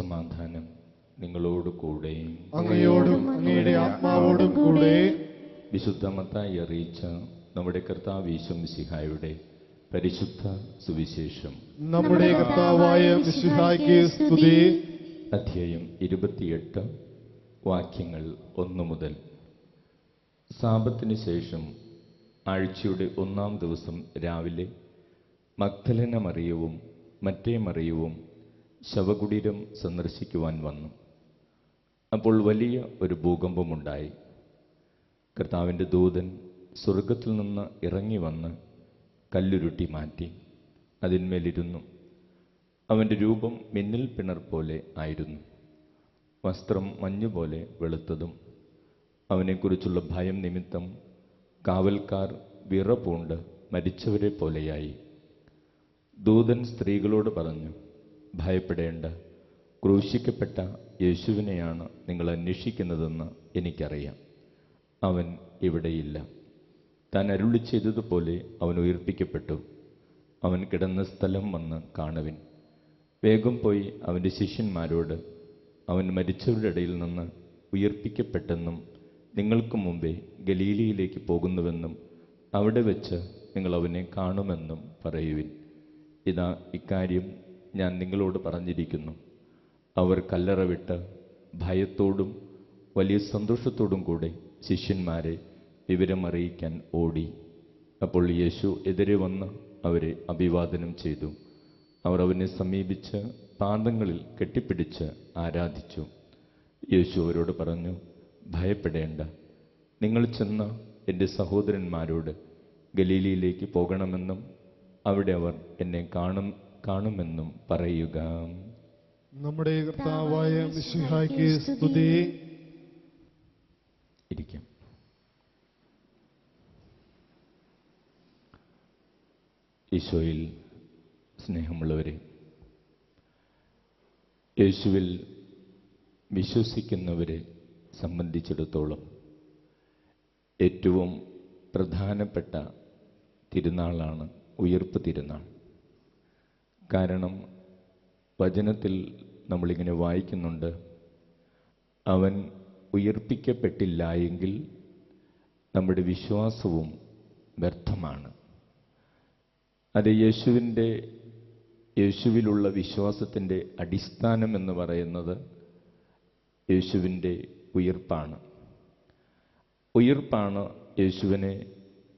സമാധാനം നിങ്ങളോട് കൂടെ. അങ്ങയോടും അങ്ങയുടെ ആത്മാവോടും കൂടെ. വിശുദ്ധ മത്തായി അറിയിച്ച നമ്മുടെ കർത്താവ് ഈശോ മിശിഹായുടെ പരിശുദ്ധ സുവിശേഷം. നമ്മുടെ കർത്താവായ മിശിഹായ്ക്ക് സ്തുതി. അധ്യായം 28, വാക്യങ്ങൾ 1 മുതൽ. സാബത്തിന് ശേഷം ആഴ്ചയുടെ 1-ാം ദിവസം രാവിലെ മഗ്ദലന മറിയവും മറ്റേ മറിയവും ശവകുടീരം സന്ദർശിക്കുവാൻ വന്നു. അപ്പോൾ വലിയ ഒരു ഭൂകമ്പമുണ്ടായി. കർത്താവിൻ്റെ ദൂതൻ സ്വർഗത്തിൽ നിന്ന് ഇറങ്ങി വന്ന് കല്ലുരുട്ടി മാറ്റി അതിന്മേലിരുന്നു. അവൻ്റെ രൂപം മിന്നൽ പിണർ പോലെ ആയിരുന്നു. വസ്ത്രം മഞ്ഞുപോലെ വെളുത്തതും. അവനെക്കുറിച്ചുള്ള ഭയം നിമിത്തം കാവൽക്കാർ വിറപൂണ്ട് മരിച്ചവരെ പോലെയായി. ദൂതൻ സ്ത്രീകളോട് പറഞ്ഞു, ഭയപ്പെടേണ്ട, ക്രൂശിക്കപ്പെട്ട യേശുവിനെയാണ് നിങ്ങൾ അന്വേഷിക്കുന്നതെന്ന് എനിക്കറിയാം. അവൻ ഇവിടെയില്ല. താൻ അരുളി ചെയ്തതുപോലെ അവൻ ഉയർപ്പിക്കപ്പെട്ടു. അവൻ കിടന്ന സ്ഥലം വന്ന് കാണുവിൻ. വേഗം പോയി അവൻ്റെ ശിഷ്യന്മാരോട്, അവൻ മരിച്ചവരുടെ ഇടയിൽ നിന്ന് ഉയർപ്പിക്കപ്പെട്ടെന്നും നിങ്ങൾക്ക് മുമ്പേ ഗലീലയിലേക്ക് പോകുന്നുവെന്നും അവിടെ വെച്ച് നിങ്ങൾ അവനെ കാണുമെന്നും പറയുവിൻ. ഇതാ, ഇക്കാര്യം ഞാൻ നിങ്ങളോട് പറഞ്ഞിരിക്കുന്നു. അവർ കല്ലറ വിട്ട് ഭയത്തോടും വലിയ സന്തോഷത്തോടും കൂടെ ശിഷ്യന്മാരെ വിവരമറിയിക്കാൻ ഓടി. അപ്പോൾ യേശു എതിരെ വന്ന് അവരെ അഭിവാദനം ചെയ്തു. അവർ അവനെ സമീപിച്ച് പാദങ്ങളിൽ കെട്ടിപ്പിടിച്ച് ആരാധിച്ചു. യേശു അവരോട് പറഞ്ഞു, ഭയപ്പെടേണ്ട. നിങ്ങൾ ചെന്ന് എൻ്റെ സഹോദരന്മാരോട് ഗലീലയിലേക്ക് പോകണമെന്നും അവിടെ അവർ എന്നെ കാണുമെന്നും പറയുക. നമ്മുടെ കർത്താവായ മിശിഹായ്ക്ക് സ്തുതി. ഇരിക്കാം. ഈശോയിൽ സ്നേഹമുള്ളവരെ, യേശുവിൽ വിശ്വസിക്കുന്നവരെ സംബന്ധിച്ചിടത്തോളം ഏറ്റവും പ്രധാനപ്പെട്ട തിരുനാളാണ് ഉയിർപ്പ് തിരുനാൾ. കാരണം വചനത്തിൽ നമ്മളിങ്ങനെ വായിക്കുന്നുണ്ട്, അവൻ ഉയർപ്പിക്കപ്പെട്ടില്ല എങ്കിൽ നമ്മുടെ വിശ്വാസവും വ്യർത്ഥമാണ്. അത് യേശുവിലുള്ള വിശ്വാസത്തിൻ്റെ അടിസ്ഥാനം എന്ന് പറയുന്നത് യേശുവിൻ്റെ ഉയിർപ്പാണ്. ഉയിർപ്പാണ് യേശുവിനെ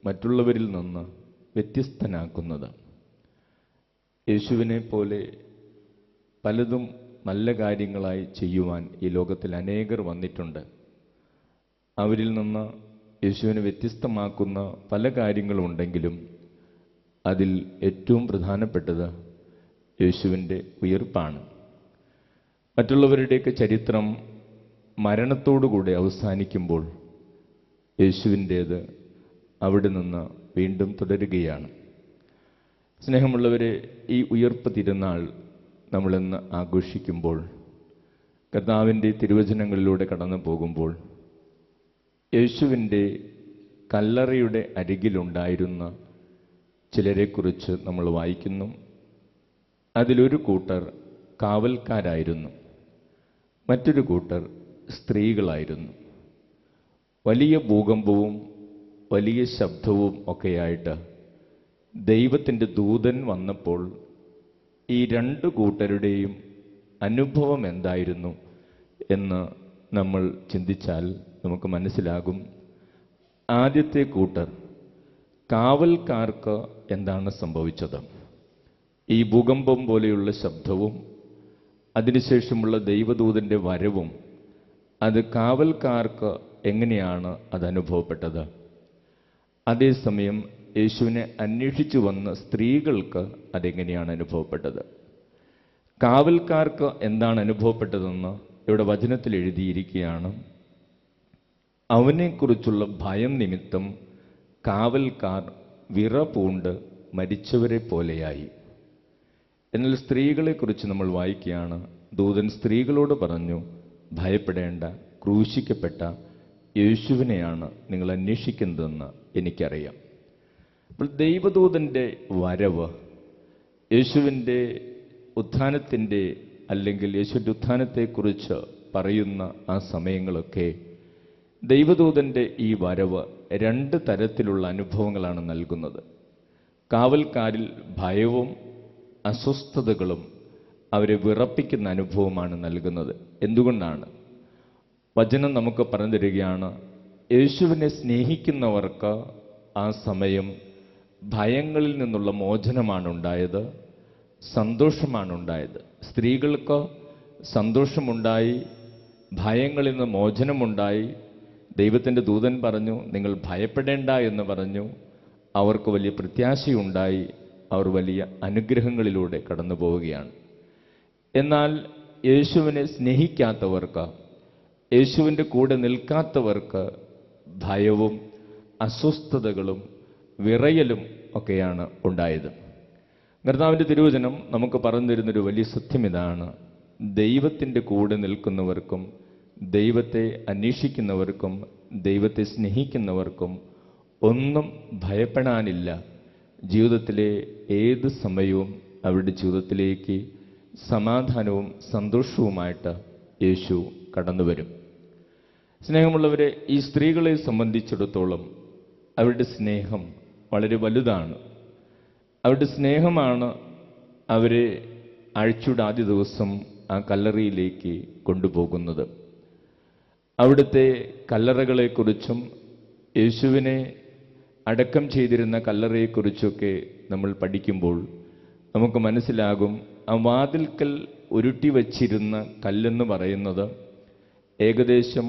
മറ്റുള്ളവരിൽ നിന്ന് വ്യത്യസ്തനാക്കുന്നത്. യേശുവിനെ പോലെ പലതും നല്ല കാര്യങ്ങളായി ചെയ്യുവാൻ ഈ ലോകത്തിൽ അനേകർ വന്നിട്ടുണ്ട്. അവരിൽ നിന്ന് യേശുവിനെ വ്യത്യസ്തമാക്കുന്ന പല കാര്യങ്ങളുണ്ടെങ്കിലും അതിൽ ഏറ്റവും പ്രധാനപ്പെട്ടത് യേശുവിൻ്റെ ഉയിർപ്പാണ്. മറ്റുള്ളവരുടെയൊക്കെ ചരിത്രം മരണത്തോടുകൂടെ അവസാനിക്കുമ്പോൾ യേശുവിൻ്റേത് അവിടെ നിന്ന് വീണ്ടും തുടരുകയാണ്. സ്നേഹമുള്ളവരെ, ഈ ഉയിർപ്പ് തിരുനാൾ നമ്മളിന്ന് ആഘോഷിക്കുമ്പോൾ, കർത്താവിൻ്റെ തിരുവചനങ്ങളിലൂടെ കടന്നു പോകുമ്പോൾ, യേശുവിൻ്റെ കല്ലറയുടെ അരികിലുണ്ടായിരുന്ന ചിലരെക്കുറിച്ച് നമ്മൾ വായിക്കുന്നു. അതിലൊരു കൂട്ടർ കാവൽക്കാരായിരുന്നു, മറ്റൊരു കൂട്ടർ സ്ത്രീകളായിരുന്നു. വലിയ ഭൂകമ്പവും വലിയ ശബ്ദവും ഒക്കെയായിട്ട് ദൈവത്തിൻ്റെ ദൂതൻ വന്നപ്പോൾ ഈ 2 കൂട്ടരുടെയും അനുഭവം എന്തായിരുന്നു എന്ന് നമ്മൾ ചിന്തിച്ചാൽ നമുക്ക് മനസ്സിലാകും. ആദ്യത്തെ കൂട്ടർ കാവൽക്കാർക്ക് എന്താണ് സംഭവിച്ചത്? ഈ ഭൂകമ്പം പോലെയുള്ള ശബ്ദവും അതിനുശേഷമുള്ള ദൈവദൂതൻ്റെ വരവും അത് കാവൽക്കാർക്ക് എങ്ങനെയാണ് അത് അനുഭവപ്പെട്ടത്? അതേസമയം യേശുവിനെ അന്വേഷിച്ചു വന്ന സ്ത്രീകൾക്ക് അതെങ്ങനെയാണ് അനുഭവപ്പെട്ടത്? കാവൽക്കാർക്ക് എന്താണ് അനുഭവപ്പെട്ടതെന്ന് ഇവിടെ വചനത്തിൽ എഴുതിയിരിക്കുകയാണ്. അവനെക്കുറിച്ചുള്ള ഭയം നിമിത്തം കാവൽക്കാർ വിറപൂണ്ട് മരിച്ചവരെ പോലെയായി. എന്നാൽ സ്ത്രീകളെക്കുറിച്ച് നമ്മൾ വായിക്കുകയാണ്. ദൂതൻ സ്ത്രീകളോട് പറഞ്ഞു, ഭയപ്പെടേണ്ട, ക്രൂശിക്കപ്പെട്ട യേശുവിനെയാണ് നിങ്ങൾ അന്വേഷിക്കുന്നതെന്ന് എനിക്കറിയാം. അപ്പോൾ ദൈവദൂതൻ്റെ വരവ് യേശുവിൻ്റെ ഉത്ഥാനത്തിൻ്റെ അല്ലെങ്കിൽ യേശുവിൻ്റെ ഉത്ഥാനത്തെക്കുറിച്ച് പറയുന്ന ആ സമയങ്ങളൊക്കെ ദൈവദൂതൻ്റെ ഈ വരവ് രണ്ട് തരത്തിലുള്ള അനുഭവങ്ങളാണ് നൽകുന്നത്. കാവൽക്കാരിൽ ഭയവും അസ്വസ്ഥതകളും അവരെ വിറപ്പിക്കുന്ന അനുഭവമാണ് നൽകുന്നത്. എന്തുകൊണ്ടാണ്? വചനം നമുക്ക് പറഞ്ഞു തരികയാണ്, യേശുവിനെ സ്നേഹിക്കുന്നവർക്ക് ആ സമയം ഭയങ്ങളിൽ നിന്നുള്ള മോചനമാണ് ഉണ്ടായത്, സന്തോഷമാണ് ഉണ്ടായത്. സ്ത്രീകൾക്ക് സന്തോഷമുണ്ടായി, ഭയങ്ങളിൽ നിന്ന് മോചനമുണ്ടായി. ദൈവത്തിൻ്റെ ദൂതൻ പറഞ്ഞു, നിങ്ങൾ ഭയപ്പെടേണ്ട എന്ന് പറഞ്ഞു. അവർക്ക് വലിയ പ്രത്യാശയുണ്ടായി. അവർ വലിയ അനുഗ്രഹങ്ങളിലൂടെ കടന്നു പോവുകയാണ്. എന്നാൽ യേശുവിനെ സ്നേഹിക്കാത്തവർക്ക്, യേശുവിൻ്റെ കൂടെ നിൽക്കാത്തവർക്ക് ഭയവും അസ്വസ്ഥതകളും വിറയലും ഒക്കെയാണ് ഉണ്ടായത്. കർത്താവിൻ്റെ തിരുവചനം നമുക്ക് പറഞ്ഞു തരുന്നൊരു വലിയ സത്യം ഇതാണ്: ദൈവത്തിൻ്റെ കൂടെ നിൽക്കുന്നവർക്കും ദൈവത്തെ അന്വേഷിക്കുന്നവർക്കും ദൈവത്തെ സ്നേഹിക്കുന്നവർക്കും ഒന്നും ഭയപ്പെടാനില്ല. ജീവിതത്തിലെ ഏത് സമയവും അവരുടെ ജീവിതത്തിലേക്ക് സമാധാനവും സന്തോഷവുമായിട്ട് യേശു കടന്നു വരും. സ്നേഹമുള്ളവരെ, ഈ സ്ത്രീകളെ സംബന്ധിച്ചിടത്തോളം അവരുടെ സ്നേഹം വളരെ വലുതാണ്. അവരുടെ സ്നേഹമാണ് അവരെ ആഴ്ചയുടെ ആദ്യ ദിവസം ആ കല്ലറയിലേക്ക് കൊണ്ടുപോകുന്നത്. അവിടുത്തെ കല്ലറകളെക്കുറിച്ചും യേശുവിനെ അടക്കം ചെയ്തിരുന്ന കല്ലറയെക്കുറിച്ചൊക്കെ നമ്മൾ പഠിക്കുമ്പോൾ നമുക്ക് മനസ്സിലാകും, ആ വാതിൽക്കൽ ഉരുട്ടി വച്ചിരുന്ന കല്ലെന്ന് പറയുന്നത് ഏകദേശം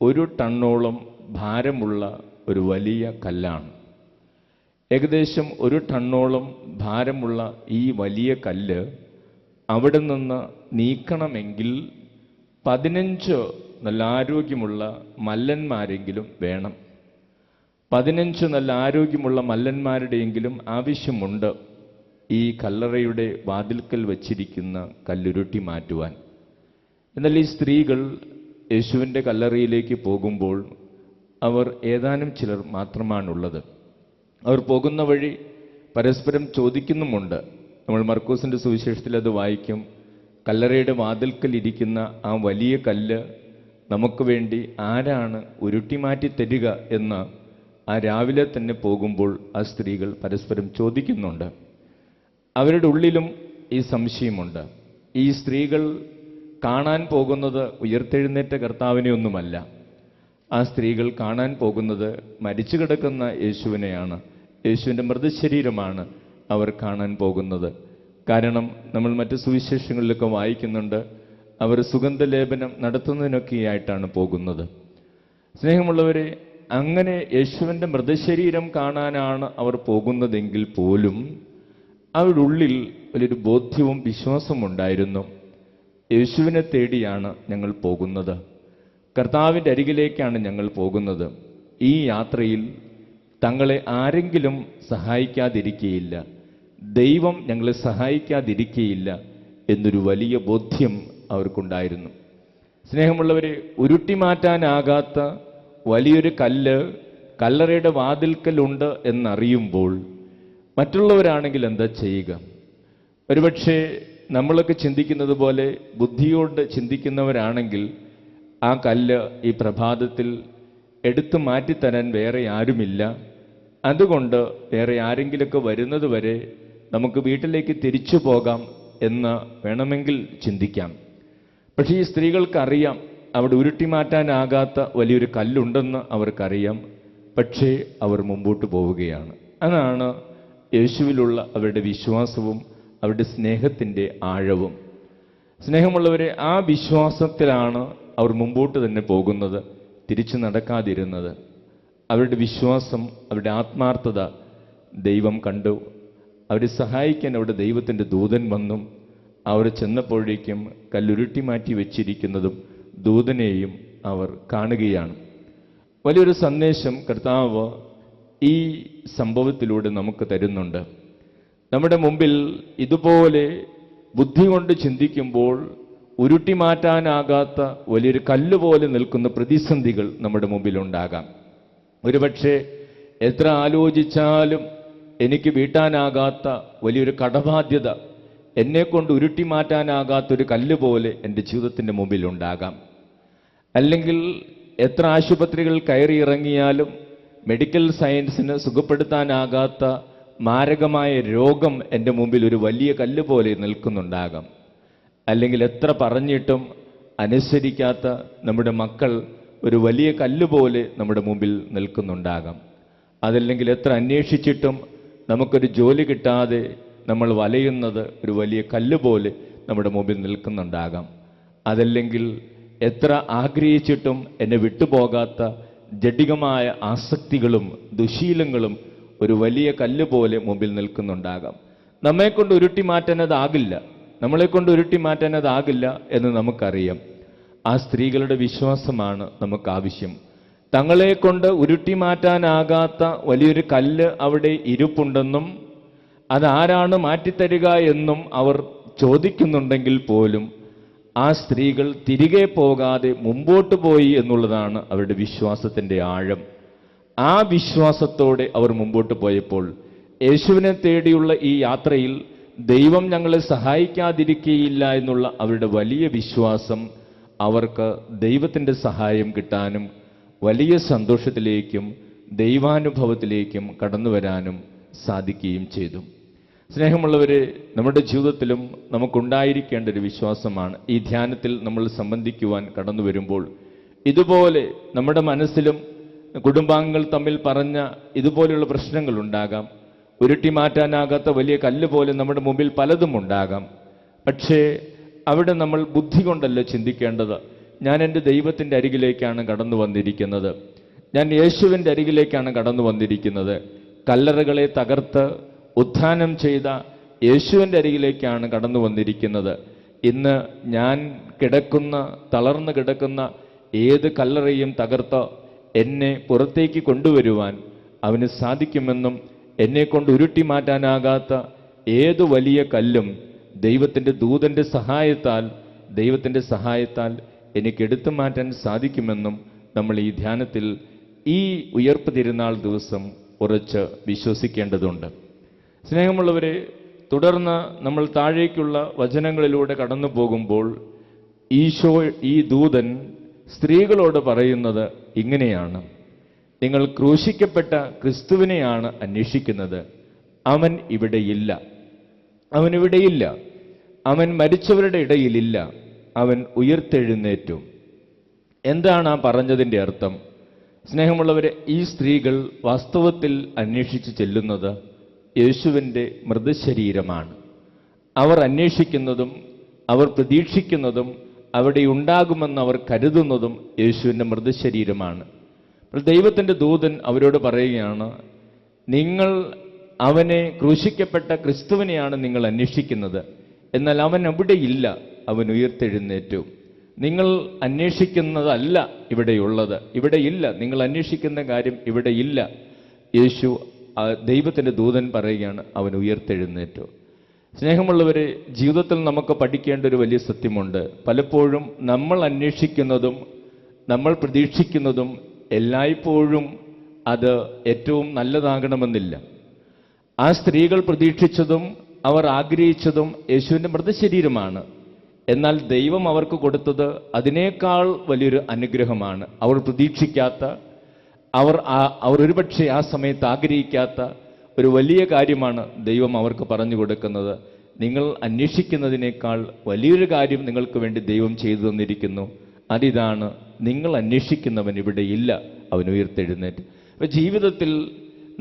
1 ടണ്ണോളം ഭാരമുള്ള ഒരു വലിയ കല്ലാണ്. ഏകദേശം 1 ടണ്ണോളം ഭാരമുള്ള ഈ വലിയ കല്ല് അവിടെ നിന്ന് നീക്കണമെങ്കിൽ 15 നല്ല ആരോഗ്യമുള്ള മല്ലന്മാരെങ്കിലും വേണം. 15 നല്ല ആരോഗ്യമുള്ള മല്ലന്മാരുടെയെങ്കിലും ആവശ്യമുണ്ട് ഈ കല്ലറയുടെ വാതിൽക്കൽ വച്ചിരിക്കുന്ന കല്ലുരുട്ടി മാറ്റുവാൻ. എന്നാൽ ഈ സ്ത്രീകൾ യേശുവിൻ്റെ കല്ലറയിലേക്ക് പോകുമ്പോൾ അവർ ഏതാനും ചിലർ മാത്രമാണുള്ളത്. അവർ പോകുന്ന വഴി പരസ്പരം ചോദിക്കുന്നുമുണ്ട്. നമ്മൾ മർക്കോസിൻ്റെ സുവിശേഷത്തിൽ അത് വായിക്കും. കല്ലറയുടെ വാതിൽക്കൽ ഇരിക്കുന്ന ആ വലിയ കല്ല് നമുക്ക് വേണ്ടി ആരാണ് ഉരുട്ടി മാറ്റി തരിക എന്ന് ആ രാവിലെ തന്നെ പോകുമ്പോൾ ആ സ്ത്രീകൾ പരസ്പരം ചോദിക്കുന്നുണ്ട്. അവരുടെ ഉള്ളിലും ഈ സംശയമുണ്ട്. ഈ സ്ത്രീകൾ കാണാൻ പോകുന്നത് ഉയർത്തെഴുന്നേറ്റ കർത്താവിനെ ഒന്നുമല്ല. ആ സ്ത്രീകൾ കാണാൻ പോകുന്നത് മരിച്ചു കിടക്കുന്ന യേശുവിനെയാണ്. യേശുവിൻ്റെ മൃതശരീരമാണ് അവർ കാണാൻ പോകുന്നത്. കാരണം നമ്മൾ മറ്റ് സുവിശേഷങ്ങളിലൊക്കെ വായിക്കുന്നുണ്ട്, അവർ സുഗന്ധലേപനം നടത്തുന്നതിനൊക്കെയായിട്ടാണ് പോകുന്നത്. സ്നേഹമുള്ളവരെ, അങ്ങനെ യേശുവിൻ്റെ മൃതശരീരം കാണാനാണ് അവർ പോകുന്നതെങ്കിൽ പോലും അവരുടെ ഉള്ളിൽ വലിയൊരു ബോധ്യവും വിശ്വാസവും ഉണ്ടായിരുന്നു. യേശുവിനെ തേടിയാണ് ഞങ്ങൾ പോകുന്നത്, കർത്താവിൻ്റെ അരികിലേക്കാണ് ഞങ്ങൾ പോകുന്നത്. ഈ യാത്രയിൽ തങ്ങളെ ആരെങ്കിലും സഹായിക്കാതിരിക്കുകയില്ല, ദൈവം ഞങ്ങളെ സഹായിക്കാതിരിക്കുകയില്ല എന്നൊരു വലിയ ബോധ്യം അവർക്കുണ്ടായിരുന്നു. സ്നേഹമുള്ളവരെ, ഉരുട്ടി മാറ്റാനാകാത്ത വലിയൊരു കല്ല് കല്ലറയുടെ വാതിൽക്കലുണ്ട് എന്നറിയുമ്പോൾ മറ്റുള്ളവരാണെങ്കിൽ എന്താ ചെയ്യുക? ഒരുപക്ഷെ നമ്മളൊക്കെ ചിന്തിക്കുന്നത് പോലെ ബുദ്ധിയോട് ചിന്തിക്കുന്നവരാണെങ്കിൽ ആ കല്ല് ഈ പ്രഭാതത്തിൽ എടുത്തു മാറ്റിത്തരാൻ വേറെ ആരുമില്ല. അതുകൊണ്ട് വേറെ ആരെങ്കിലുമൊക്കെ വരുന്നത് വരെ നമുക്ക് വീട്ടിലേക്ക് തിരിച്ചു പോകാം എന്ന് വേണമെങ്കിൽ ചിന്തിക്കാം. പക്ഷേ ഈ സ്ത്രീകൾക്കറിയാം അവിടെ ഉരുട്ടി മാറ്റാനാകാത്ത വലിയൊരു കല്ലുണ്ടെന്ന് അവർക്കറിയാം. പക്ഷേ അവർ മുമ്പോട്ട് പോവുകയാണ്. അതാണ് യേശുവിലുള്ള അവരുടെ വിശ്വാസവും അവരുടെ സ്നേഹത്തിൻ്റെ ആഴവും. സ്നേഹമുള്ളവരെ, ആ വിശ്വാസത്തിലാണ് അവർ മുമ്പോട്ട് തന്നെ പോകുന്നത്, തിരിച്ചു നടക്കാതിരുന്നത്. അവരുടെ വിശ്വാസം, അവരുടെ ആത്മാർത്ഥത ദൈവം കണ്ടു. അവരെ സഹായിക്കാൻ അവിടെ ദൈവത്തിൻ്റെ ദൂതൻ വന്നു. അവർ ചെന്നപ്പോഴേക്കും കല്ലുരുട്ടി മാറ്റി വെച്ചിരിക്കുന്നതും ദൂതനെയും അവർ കാണുകയാണ്. വലിയൊരു സന്ദേശം കർത്താവ് ഈ സംഭവത്തിലൂടെ നമുക്ക് തരുന്നുണ്ട്. നമ്മുടെ മുമ്പിൽ ഇതുപോലെ ബുദ്ധി കൊണ്ട് ചിന്തിക്കുമ്പോൾ ഉരുട്ടി മാറ്റാനാകാത്ത വലിയൊരു കല്ലുപോലെ നിൽക്കുന്ന പ്രതിസന്ധികൾ നമ്മുടെ മുമ്പിലുണ്ടാകാം. ഒരുപക്ഷെ എത്ര ആലോചിച്ചാലും എനിക്ക് വീട്ടാനാകാത്ത വലിയൊരു കടബാധ്യത എന്നെക്കൊണ്ട് ഉരുട്ടി മാറ്റാനാകാത്തൊരു കല്ല് പോലെ എൻ്റെ ജീവിതത്തിൻ്റെ മുമ്പിൽ ഉണ്ടാകാം. അല്ലെങ്കിൽ എത്ര ആശുപത്രികൾ കയറി ഇറങ്ങിയാലും മെഡിക്കൽ സയൻസിന് സുഖപ്പെടുത്താനാകാത്ത മാരകമായ രോഗം എൻ്റെ മുമ്പിൽ ഒരു വലിയ കല്ല് പോലെ നിൽക്കുന്നുണ്ടാകാം. അല്ലെങ്കിൽ എത്ര പറഞ്ഞിട്ടും അനുസരിക്കാത്ത നമ്മുടെ മക്കൾ ഒരു വലിയ കല്ല് പോലെ നമ്മുടെ മുമ്പിൽ നിൽക്കുന്നുണ്ടാകാം. അതല്ലെങ്കിൽ എത്ര അന്വേഷിച്ചിട്ടും നമുക്കൊരു ജോലി കിട്ടാതെ നമ്മൾ വലയുന്നത് ഒരു വലിയ കല്ല് പോലെ നമ്മുടെ മുമ്പിൽ നിൽക്കുന്നുണ്ടാകാം. അതല്ലെങ്കിൽ എത്ര ആഗ്രഹിച്ചിട്ടും എന്നെ വിട്ടുപോകാത്ത ജഡികമായ ആസക്തികളും ദുശീലങ്ങളും ഒരു വലിയ കല്ല് പോലെ മുമ്പിൽ നിൽക്കുന്നുണ്ടാകാം. നമ്മെക്കൊണ്ട് ഉരുട്ടി മാറ്റാനതാകില്ല, നമ്മളെക്കൊണ്ട് ഉരുട്ടി മാറ്റാനതാകില്ല എന്ന് നമുക്കറിയാം. ആ സ്ത്രീകളുടെ വിശ്വാസമാണ് നമുക്ക് ആവശ്യം. തങ്ങളെക്കൊണ്ട് ഉരുട്ടി മാറ്റാനാകാത്ത വലിയൊരു കല്ല് അവിടെ ഇരിപ്പുണ്ടെന്നും അതാരാണ് മാറ്റിത്തരിക എന്നും അവർ ചോദിക്കുന്നുണ്ടെങ്കിൽ പോലും ആ സ്ത്രീകൾ തിരികെ പോകാതെ മുമ്പോട്ട് പോയി എന്നുള്ളതാണ് അവരുടെ വിശ്വാസത്തിൻ്റെ ആഴം. ആ വിശ്വാസത്തോടെ അവർ മുമ്പോട്ട് പോയപ്പോൾ യേശുവിനെ തേടിയുള്ള ഈ യാത്രയിൽ ദൈവം ഞങ്ങളെ സഹായിക്കാതിരിക്കുകയില്ല എന്നുള്ള അവരുടെ വലിയ വിശ്വാസം അവർക്ക് ദൈവത്തിൻ്റെ സഹായം കിട്ടാനും വലിയ സന്തോഷത്തിലേക്കും ദൈവാനുഭവത്തിലേക്കും കടന്നു വരാനും സാധിക്കുകയും ചെയ്തു. സ്നേഹമുള്ളവരെ, നമ്മുടെ ജീവിതത്തിലും നമുക്കുണ്ടായിരിക്കേണ്ട ഒരു വിശ്വാസമാണ് ഈ ധ്യാനത്തിൽ നമ്മൾ സംബന്ധിക്കുവാൻ കടന്നു വരുമ്പോൾ ഇതുപോലെ നമ്മുടെ മനസ്സിലും കുടുംബാംഗങ്ങൾ തമ്മിൽ പറഞ്ഞ ഇതുപോലെയുള്ള പ്രശ്നങ്ങൾ ഉണ്ടാകാം. ഉരുട്ടി മാറ്റാനാകാത്ത വലിയ കല്ല് പോലെ നമ്മുടെ മുമ്പിൽ പലതും ഉണ്ടാകാം. പക്ഷേ അവിടെ നമ്മൾ ബുദ്ധി കൊണ്ടല്ല ചിന്തിക്കേണ്ടത്. ഞാൻ എൻ്റെ ദൈവത്തിൻ്റെ അരികിലേക്കാണ് കടന്നു വന്നിരിക്കുന്നത്, ഞാൻ യേശുവിൻ്റെ അരികിലേക്കാണ് കടന്നു വന്നിരിക്കുന്നത്. കല്ലറകളെ തകർത്ത് ഉത്ഥാനം ചെയ്ത യേശുവിൻ്റെ അരികിലേക്കാണ് കടന്നു വന്നിരിക്കുന്നത്. ഇന്ന് ഞാൻ തളർന്നു കിടക്കുന്ന ഏത് കല്ലറയും തകർത്ത് എന്നെ പുറത്തേക്ക് കൊണ്ടുവരുവാൻ അവന് സാധിക്കുമെന്നും എന്നെക്കൊണ്ട് ഉരുട്ടി മാറ്റാനാകാത്ത ഏതു വലിയ കല്ലും ദൈവത്തിൻ്റെ ദൈവത്തിൻ്റെ സഹായത്താൽ എനിക്ക് എടുത്തു മാറ്റാൻ സാധിക്കുമെന്നും നമ്മൾ ഈ ധ്യാനത്തിൽ ഈ ഉയർപ്പ് തിരുനാൾ ദിവസം ഉറച്ച് വിശ്വസിക്കേണ്ടതുണ്ട്. സ്നേഹമുള്ളവരെ, തുടർന്ന് നമ്മൾ താഴേക്കുള്ള വചനങ്ങളിലൂടെ കടന്നു പോകുമ്പോൾ ഈ ദൂതൻ സ്ത്രീകളോട് പറയുന്നത് ഇങ്ങനെയാണ്: നിങ്ങൾ ക്രൂശിക്കപ്പെട്ട ക്രിസ്തുവിനെയാണ് അന്വേഷിക്കുന്നത്. അവൻ ഇവിടെയില്ല, അവൻ മരിച്ചവരുടെ ഇടയിലില്ല, അവൻ ഉയർത്തെഴുന്നേറ്റു. എന്താണ് ആ പറഞ്ഞതിൻ്റെ അർത്ഥം? സ്നേഹമുള്ളവരെ, ഈ സ്ത്രീകൾ വാസ്തവത്തിൽ അന്വേഷിച്ച് ചെല്ലുന്നത് യേശുവിൻ്റെ മൃതശരീരമാണ്. അവർ അന്വേഷിക്കുന്നതും അവർ പ്രതീക്ഷിക്കുന്നതും അവിടെ ഉണ്ടാകുമെന്ന് അവർ കരുതുന്നതും യേശുവിൻ്റെ മൃതശരീരമാണ്. ദൈവത്തിൻ്റെ ദൂതൻ അവരോട് പറയുകയാണ്, നിങ്ങൾ അവനെ ക്രൂശിക്കപ്പെട്ട ക്രിസ്തുവിനെയാണ് നിങ്ങൾ അന്വേഷിക്കുന്നത്, എന്നാൽ അവൻ അവിടെയില്ല, അവൻ ഉയർത്തെഴുന്നേറ്റു. നിങ്ങൾ അന്വേഷിക്കുന്നതല്ല ഇവിടെയുള്ളത്, ഇവിടെയില്ല, നിങ്ങൾ അന്വേഷിക്കുന്ന കാര്യം ഇവിടെയില്ല. ദൈവത്തിൻ്റെ ദൂതൻ പറയുകയാണ്, അവൻ ഉയർത്തെഴുന്നേറ്റു. സ്നേഹമുള്ളവരെ, ജീവിതത്തിൽ നമുക്ക് പഠിക്കേണ്ട ഒരു വലിയ സത്യമുണ്ട്. പലപ്പോഴും നമ്മൾ അന്വേഷിക്കുന്നതും നമ്മൾ പ്രതീക്ഷിക്കുന്നതും എല്ലായ്പ്പോഴും അത് ഏറ്റവും നല്ലതാകണമെന്നില്ല. ആ സ്ത്രീകൾ പ്രതീക്ഷിച്ചതും അവർ ആഗ്രഹിച്ചതും യേശുവിൻ്റെ മൃതശരീരമാണ്. എന്നാൽ ദൈവം അവർക്ക് കൊടുത്തത് അതിനേക്കാൾ വലിയൊരു അനുഗ്രഹമാണ്. അവർ പ്രതീക്ഷിക്കാത്ത, അവർ ഒരുപക്ഷെ ആ സമയത്ത് ആഗ്രഹിക്കാത്ത ഒരു വലിയ കാര്യമാണ് ദൈവം അവർക്ക് പറഞ്ഞു കൊടുക്കുന്നത്. നിങ്ങൾ അന്വേഷിക്കുന്നതിനേക്കാൾ വലിയൊരു കാര്യം നിങ്ങൾക്ക് വേണ്ടി ദൈവം ചെയ്തു തന്നിരിക്കുന്നു. അതിതാണ്, നിങ്ങൾ അന്വേഷിക്കുന്നവൻ ഇവിടെ ഇല്ല, അവൻ ഉയർത്തെഴുന്നേറ്റ്. അപ്പോൾ ജീവിതത്തിൽ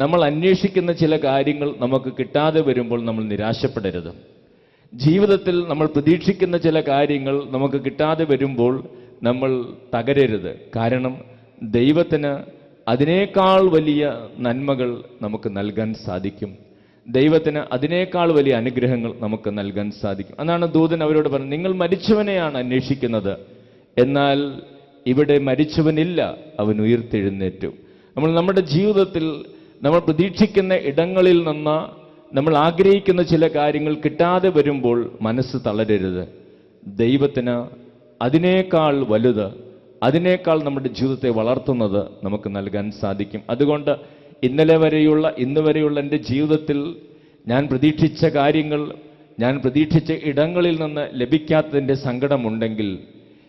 നമ്മൾ അന്വേഷിക്കുന്ന ചില കാര്യങ്ങൾ നമുക്ക് കിട്ടാതെ വരുമ്പോൾ നമ്മൾ നിരാശപ്പെടരുത്. ജീവിതത്തിൽ നമ്മൾ പ്രതീക്ഷിക്കുന്ന ചില കാര്യങ്ങൾ നമുക്ക് കിട്ടാതെ വരുമ്പോൾ നമ്മൾ തകരരുത്. കാരണം ദൈവത്തിന് അതിനേക്കാൾ വലിയ നന്മകൾ നമുക്ക് നൽകാൻ സാധിക്കും. ദൈവത്തിന് അതിനേക്കാൾ വലിയ അനുഗ്രഹങ്ങൾ നമുക്ക് നൽകാൻ സാധിക്കും. അതാണ് ദൂതൻ അവരോട് പറഞ്ഞത്, നിങ്ങൾ മരിച്ചവനെയാണ് അന്വേഷിക്കുന്നത്, എന്നാൽ ഇവിടെ മരിച്ചവനില്ല, അവൻ ഉയർത്തെഴുന്നേറ്റു. നമ്മുടെ ജീവിതത്തിൽ നമ്മൾ പ്രതീക്ഷിക്കുന്ന ഇടങ്ങളിൽ നിന്ന് നമ്മൾ ആഗ്രഹിക്കുന്ന ചില കാര്യങ്ങൾ കിട്ടാതെ വരുമ്പോൾ മനസ്സ് തളരരുത്. ദൈവത്തിന് അതിനേക്കാൾ വലുത്, അതിനേക്കാൾ നമ്മുടെ ജീവിതത്തെ വളർത്തുന്നത് നമുക്ക് നൽകാൻ സാധിക്കും. അതുകൊണ്ട് ഇന്ന് വരെയുള്ള എൻ്റെ ജീവിതത്തിൽ ഞാൻ പ്രതീക്ഷിച്ച കാര്യങ്ങൾ ഞാൻ പ്രതീക്ഷിച്ച ഇടങ്ങളിൽ നിന്ന് ലഭിക്കാത്തതിൻ്റെ സങ്കടമുണ്ടെങ്കിൽ,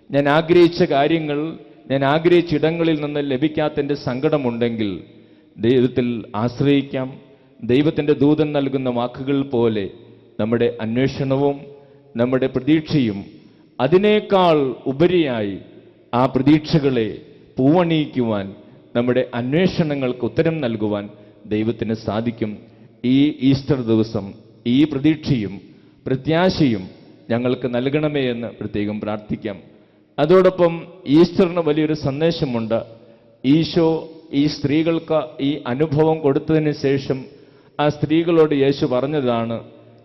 ഞാൻ ആഗ്രഹിച്ച കാര്യങ്ങൾ ഞാൻ ആഗ്രഹിച്ച ഇടങ്ങളിൽ നിന്ന് ലഭിക്കാത്തതിൻ്റെ സങ്കടമുണ്ടെങ്കിൽ ദൈവത്തിൽ ആശ്രയിക്കാം. ദൈവത്തിൻ്റെ ദൂതൻ നൽകുന്ന വാക്കുകൾ പോലെ നമ്മുടെ അന്വേഷണവും നമ്മുടെ പ്രതീക്ഷയും അതിനേക്കാൾ ഉപരിയായി ആ പ്രതീക്ഷകളെ പൂവണിയിക്കുവാൻ, നമ്മുടെ അന്വേഷണങ്ങൾക്ക് ഉത്തരം നൽകുവാൻ ദൈവത്തിന് സാധിക്കും. ഈ ഈസ്റ്റർ ദിവസം ഈ പ്രതീക്ഷയും പ്രത്യാശയും ഞങ്ങൾക്ക് നൽകണമേ എന്ന് പ്രത്യേകം പ്രാർത്ഥിക്കാം. അതോടൊപ്പം ഈസ്റ്ററിന് വലിയൊരു സന്ദേശമുണ്ട്. ഈശോ ഈ സ്ത്രീകൾക്ക് ഈ അനുഭവം കൊടുത്തതിന് ശേഷം ആ സ്ത്രീകളോട് യേശു പറഞ്ഞതാണ്,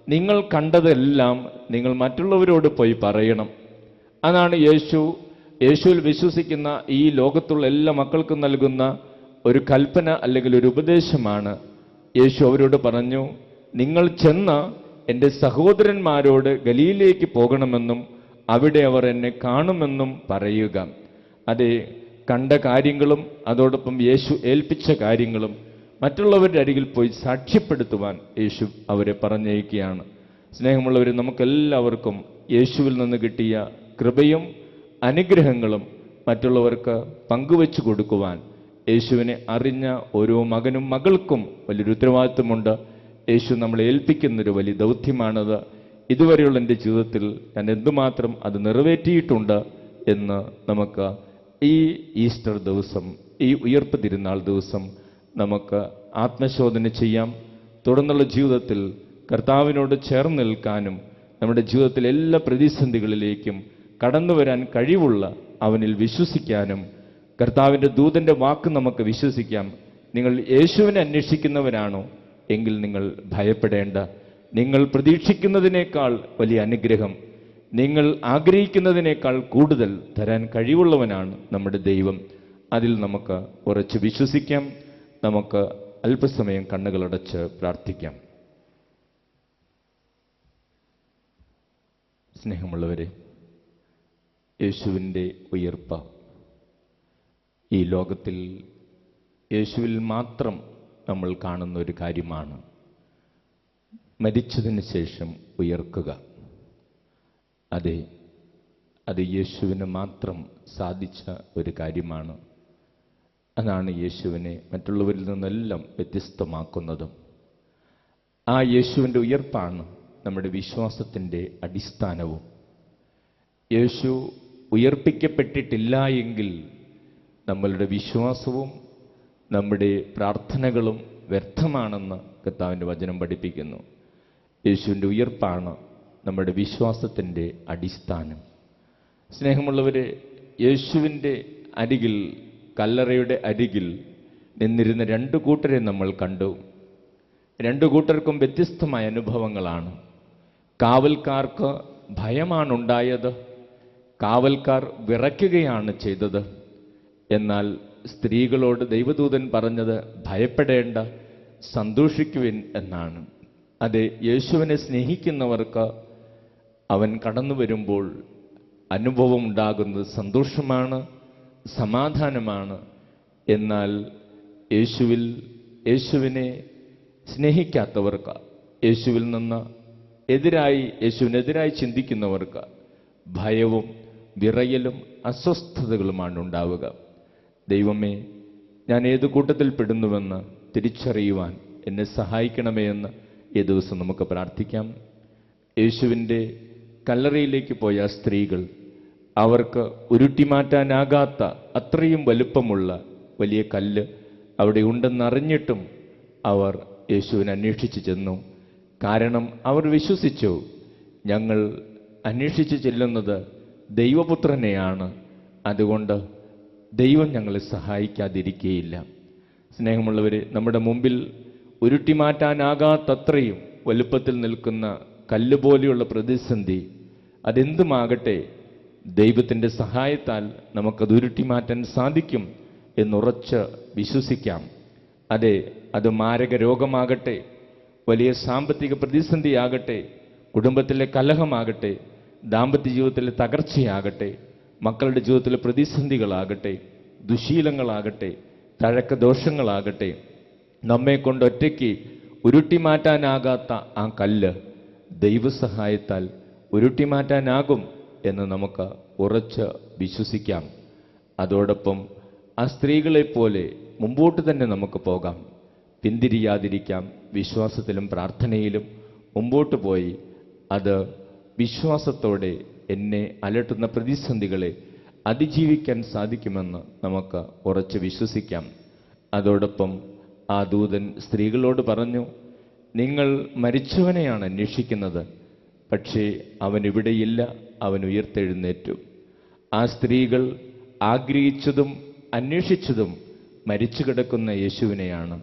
നിങ്ങൾ കണ്ടതെല്ലാം നിങ്ങൾ മറ്റുള്ളവരോട് പോയി പറയണം. അതാണ് യേശുവിൽ വിശ്വസിക്കുന്ന ഈ ലോകത്തുള്ള എല്ലാ മക്കൾക്കും നൽകുന്ന ഒരു കൽപ്പന അല്ലെങ്കിൽ ഒരു ഉപദേശമാണ്. യേശു അവരോട് പറഞ്ഞു, നിങ്ങൾ ചെന്ന് എൻ്റെ സഹോദരന്മാരോട് ഗലീലയിലേക്ക് പോകണമെന്നും അവിടെ അവർ എന്നെ കാണുമെന്നും പറയുക. അതെ, കണ്ട കാര്യങ്ങളും അതോടൊപ്പം യേശു ഏൽപ്പിച്ച കാര്യങ്ങളും മറ്റുള്ളവരുടെ അരികിൽ പോയി സാക്ഷ്യപ്പെടുത്തുവാൻ യേശു അവരെ പറഞ്ഞയക്കുകയാണ്. സ്നേഹമുള്ളവർ, നമുക്കെല്ലാവർക്കും യേശുവിൽ നിന്ന് കിട്ടിയ കൃപയും അനുഗ്രഹങ്ങളും മറ്റുള്ളവർക്ക് പങ്കുവെച്ചു കൊടുക്കുവാൻ യേശുവിനെ അറിഞ്ഞ ഓരോ മകനും മകൾക്കും വലിയൊരു ഉത്തരവാദിത്വമുണ്ട്. യേശു നമ്മളെ ഏൽപ്പിക്കുന്നൊരു വലിയ ദൗത്യമാണത്. ഇതുവരെയുള്ള എൻ്റെ ജീവിതത്തിൽ ഞാൻ എന്തുമാത്രം അത് നിറവേറ്റിയിട്ടുണ്ട് എന്ന് നമുക്ക് ഈ ഈസ്റ്റർ ദിവസം, ഈ ഉയർപ്പ് തിരുനാൾ ദിവസം നമുക്ക് ആത്മശോധന ചെയ്യാം. തുടർന്നുള്ള ജീവിതത്തിൽ കർത്താവിനോട് ചേർന്ന് നിൽക്കാനും നമ്മുടെ ജീവിതത്തിലെ എല്ലാ പ്രതിസന്ധികളിലേക്കും കടന്നു വരാൻ കഴിവുള്ള അവനിൽ വിശ്വസിക്കാനും കർത്താവിൻ്റെ ദൂതൻ്റെ വാക്ക് നമുക്ക് വിശ്വസിക്കാം. നിങ്ങൾ യേശുവിനെ അന്വേഷിക്കുന്നവരാണോ എങ്കിൽ നിങ്ങൾ ഭയപ്പെടേണ്ട. നിങ്ങൾ പ്രതീക്ഷിക്കുന്നതിനേക്കാൾ വലിയ അനുഗ്രഹം, നിങ്ങൾ ആഗ്രഹിക്കുന്നതിനേക്കാൾ കൂടുതൽ തരാൻ കഴിവുള്ളവനാണ് നമ്മുടെ ദൈവം. അതിൽ നമുക്ക് ഉറച്ചു വിശ്വസിക്കാം. നമുക്ക് അല്പസമയം കണ്ണുകളടച്ച് പ്രാർത്ഥിക്കാം. സ്നേഹമുള്ളവരെ, യേശുവിൻ്റെ ഉയർപ്പ് ഈ ലോകത്തിൽ യേശുവിൽ മാത്രം നമ്മൾ കാണുന്ന ഒരു കാര്യമാണ്. മരിച്ചതിന് ശേഷം ഉയർക്കുക, അതെ, അത് യേശുവിന് മാത്രം സാധിച്ച ഒരു കാര്യമാണ്. അതാണ് യേശുവിനെ മറ്റുള്ളവരിൽ നിന്നെല്ലാം വ്യത്യസ്തമാക്കുന്നതും. ആ യേശുവിൻ്റെ ഉയർപ്പാണ് നമ്മുടെ വിശ്വാസത്തിൻ്റെ അടിസ്ഥാനവും. യേശു ഉയർപ്പിക്കപ്പെട്ടിട്ടില്ല എങ്കിൽ നമ്മളുടെ വിശ്വാസവും നമ്മുടെ പ്രാർത്ഥനകളും വ്യർത്ഥമാണെന്ന് കർത്താവിൻ്റെ വചനം പഠിപ്പിക്കുന്നു. യേശുവിൻ്റെ ഉയർപ്പാണ് നമ്മുടെ വിശ്വാസത്തിൻ്റെ അടിസ്ഥാനം. സ്നേഹമുള്ളവരെ, യേശുവിൻ്റെ അരികിൽ, കല്ലറയുടെ അരികിൽ നിന്നിരുന്ന രണ്ടു കൂട്ടരെ നമ്മൾ കണ്ടു. രണ്ടു കൂട്ടർക്കും വ്യത്യസ്തമായ അനുഭവങ്ങളാണ്. കാവൽക്കാർക്ക് ഭയമാണുണ്ടായത്, കാവൽക്കാർ വിറയ്ക്കുകയാണ് ചെയ്തത്. എന്നാൽ സ്ത്രീകളോട് ദൈവദൂതൻ പറഞ്ഞത് ഭയപ്പെടേണ്ട, സന്തോഷിക്കുവിൻ എന്നാണ്. അത് യേശുവിനെ സ്നേഹിക്കുന്നവർക്ക് അവൻ കടന്നു വരുമ്പോൾ അനുഭവം ഉണ്ടാകുന്നത് സന്തോഷമാണ്, സമാധാനമാണ്. എന്നാൽ യേശുവിനെ സ്നേഹിക്കാത്തവർക്ക്, യേശുവിൽ നിന്ന് യേശുവിനെതിരായി ചിന്തിക്കുന്നവർക്ക് ഭയവും വിറയലും അസ്വസ്ഥതകളുമാണ് ഉണ്ടാവുക. ദൈവമേ, ഞാൻ ഏത് കൂട്ടത്തിൽ പെടുന്നുവെന്ന് തിരിച്ചറിയുവാൻ എന്നെ സഹായിക്കണമേ എന്ന് ഈ ദിവസം നമുക്ക് പ്രാർത്ഥിക്കാം. യേശുവിൻ്റെ കല്ലറയിലേക്ക് പോയ സ്ത്രീകൾ, അവർക്ക് ഉരുട്ടിമാറ്റാനാകാത്ത അത്രയും വലുപ്പമുള്ള വലിയ കല്ല് അവിടെ ഉണ്ടെന്നറിഞ്ഞിട്ടും അവർ യേശുവിനെ അന്വേഷിച്ച് ചെന്നു. കാരണം അവർ വിശ്വസിച്ചു, ഞങ്ങൾ അന്വേഷിച്ച് ചെല്ലുന്നത് ദൈവപുത്രനെയാണ്, അതുകൊണ്ട് ദൈവം ഞങ്ങളെ സഹായിക്കാതിരിക്കുകയില്ല. സ്നേഹമുള്ളവരെ, നമ്മുടെ മുമ്പിൽ ഉരുട്ടിമാറ്റാനാകാത്തത്രയും വലുപ്പത്തിൽ നിൽക്കുന്ന കല്ലുപോലെയുള്ള പ്രതിസന്ധി, അതെന്തുമാകട്ടെ, ദൈവത്തിൻ്റെ സഹായത്താൽ നമുക്കത് ഉരുട്ടിമാറ്റാൻ സാധിക്കും എന്നുറച്ച് വിശ്വസിക്കാം. അതെ, അത് മാരക രോഗമാകട്ടെ, വലിയ സാമ്പത്തിക പ്രതിസന്ധിയാകട്ടെ, കുടുംബത്തിലെ കലഹമാകട്ടെ, ദാമ്പത്യ ജീവിതത്തിലെ തകർച്ചയാകട്ടെ, മക്കളുടെ ജീവിതത്തിലെ പ്രതിസന്ധികളാകട്ടെ, ദുശീലങ്ങളാകട്ടെ, തഴക്കദോഷങ്ങളാകട്ടെ, നമ്മെ കൊണ്ട് ഒറ്റയ്ക്ക് ഉരുട്ടിമാറ്റാനാകാത്ത ആ കല്ല് ദൈവസഹായത്താൽ ഉരുട്ടിമാറ്റാനാകും എന്ന് നമുക്ക് ഉറച്ച് വിശ്വസിക്കാം. അതോടൊപ്പം ആ സ്ത്രീകളെപ്പോലെ മുമ്പോട്ട് തന്നെ നമുക്ക് പോകാം, പിന്തിരിയാതിരിക്കാം. വിശ്വാസത്തിലും പ്രാർത്ഥനയിലും മുമ്പോട്ട് പോയി അത് വിശ്വാസത്തോടെ എന്നെ അലട്ടുന്ന പ്രതിസന്ധികളെ അതിജീവിക്കാൻ സാധിക്കുമെന്ന് നമുക്ക് ഉറച്ച് വിശ്വസിക്കാം. അതോടൊപ്പം ആ ദൂതൻ സ്ത്രീകളോട് പറഞ്ഞു, നിങ്ങൾ മരിച്ചവനെയാണ് അന്വേഷിക്കുന്നത്, പക്ഷേ അവൻ ഇവിടെയില്ല, അവൻ ഉയർത്തെഴുന്നേറ്റു. ആ സ്ത്രീകൾ ആഗ്രഹിച്ചതും അന്വേഷിച്ചതും മരിച്ചു കിടക്കുന്ന യേശുവിനെയാണ്.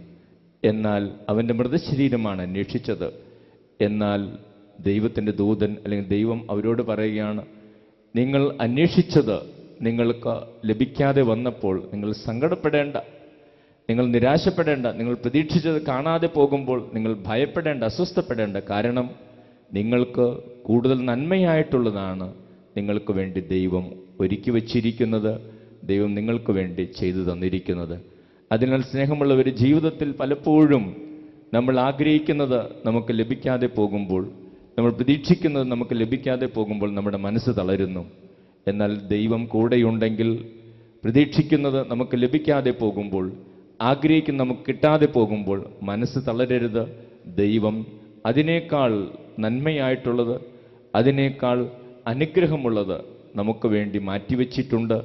എന്നാൽ അവൻ്റെ മൃതശരീരമാണ് അന്വേഷിച്ചത്. എന്നാൽ ദൈവത്തിൻ്റെ ദൂതൻ അല്ലെങ്കിൽ ദൈവം അവരോട് പറയുകയാണ്, നിങ്ങൾ അന്വേഷിച്ചത് നിങ്ങൾക്ക് ലഭിക്കാതെ വന്നപ്പോൾ നിങ്ങൾ സങ്കടപ്പെടേണ്ട, നിങ്ങൾ നിരാശപ്പെടേണ്ട, നിങ്ങൾ പ്രതീക്ഷിച്ചത് കാണാതെ പോകുമ്പോൾ നിങ്ങൾ ഭയപ്പെടേണ്ട, അസ്വസ്ഥപ്പെടേണ്ട. കാരണം നിങ്ങൾക്ക് കൂടുതൽ നന്മയായിട്ടുള്ളതാണ് നിങ്ങൾക്ക് വേണ്ടി ദൈവം ഒരുക്കി വച്ചിരിക്കുന്നത്, ദൈവം നിങ്ങൾക്ക് വേണ്ടി ചെയ്തു തന്നിരിക്കുന്നത്. അതിനാൽ സ്നേഹമുള്ളവർ, ജീവിതത്തിൽ പലപ്പോഴും നമ്മൾ ആഗ്രഹിക്കുന്നത് നമുക്ക് ലഭിക്കാതെ പോകുമ്പോൾ, നമ്മൾ പ്രതീക്ഷിക്കുന്നത് നമുക്ക് ലഭിക്കാതെ പോകുമ്പോൾ നമ്മുടെ മനസ്സ് തളരുന്നു. എന്നാൽ ദൈവം കൂടെയുണ്ടെങ്കിൽ പ്രതീക്ഷിക്കുന്നത് നമുക്ക് ലഭിക്കാതെ പോകുമ്പോൾ, ആഗ്രഹിക്കുന്ന നമുക്ക് കിട്ടാതെ പോകുമ്പോൾ മനസ്സ് തളരരുത്. ദൈവം അതിനേക്കാൾ നന്മയായിട്ടുള്ളത്, അതിനേക്കാൾ അനുഗ്രഹമുള്ളത് നമുക്ക് വേണ്ടി മാറ്റിവെച്ചിട്ടുണ്ട്,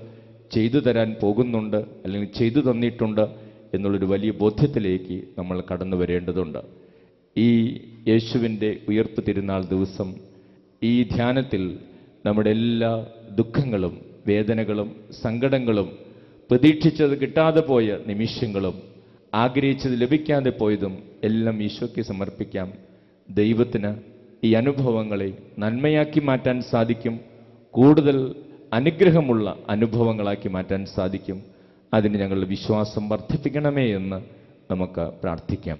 ചെയ്തു തരാൻ പോകുന്നുണ്ട്, അല്ലെങ്കിൽ ചെയ്തു തന്നിട്ടുണ്ട് എന്നുള്ളൊരു വലിയ ബോധ്യത്തിലേക്ക് നമ്മൾ കടന്നു വരേണ്ടതുണ്ട്. ഈ യേശുവിൻ്റെ ഉയർപ്പ് തിരുനാൾ ദിവസം ഈ ധ്യാനത്തിൽ നമ്മുടെ എല്ലാ ദുഃഖങ്ങളും വേദനകളും സങ്കടങ്ങളും പ്രതീക്ഷിച്ചത് കിട്ടാതെ പോയ നിമിഷങ്ങളും ആഗ്രഹിച്ചത് ലഭിക്കാതെ പോയതും എല്ലാം ഈശോയ്ക്ക് സമർപ്പിക്കാം. ദൈവത്തിന് ഈ അനുഭവങ്ങളെ നന്മയാക്കി മാറ്റാൻ സാധിക്കും, കൂടുതൽ അനുഗ്രഹമുള്ള അനുഭവങ്ങളാക്കി മാറ്റാൻ സാധിക്കും. അതിന് ഞങ്ങളുടെ വിശ്വാസം വർദ്ധിപ്പിക്കണമേ എന്ന് നമുക്ക് പ്രാർത്ഥിക്കാം.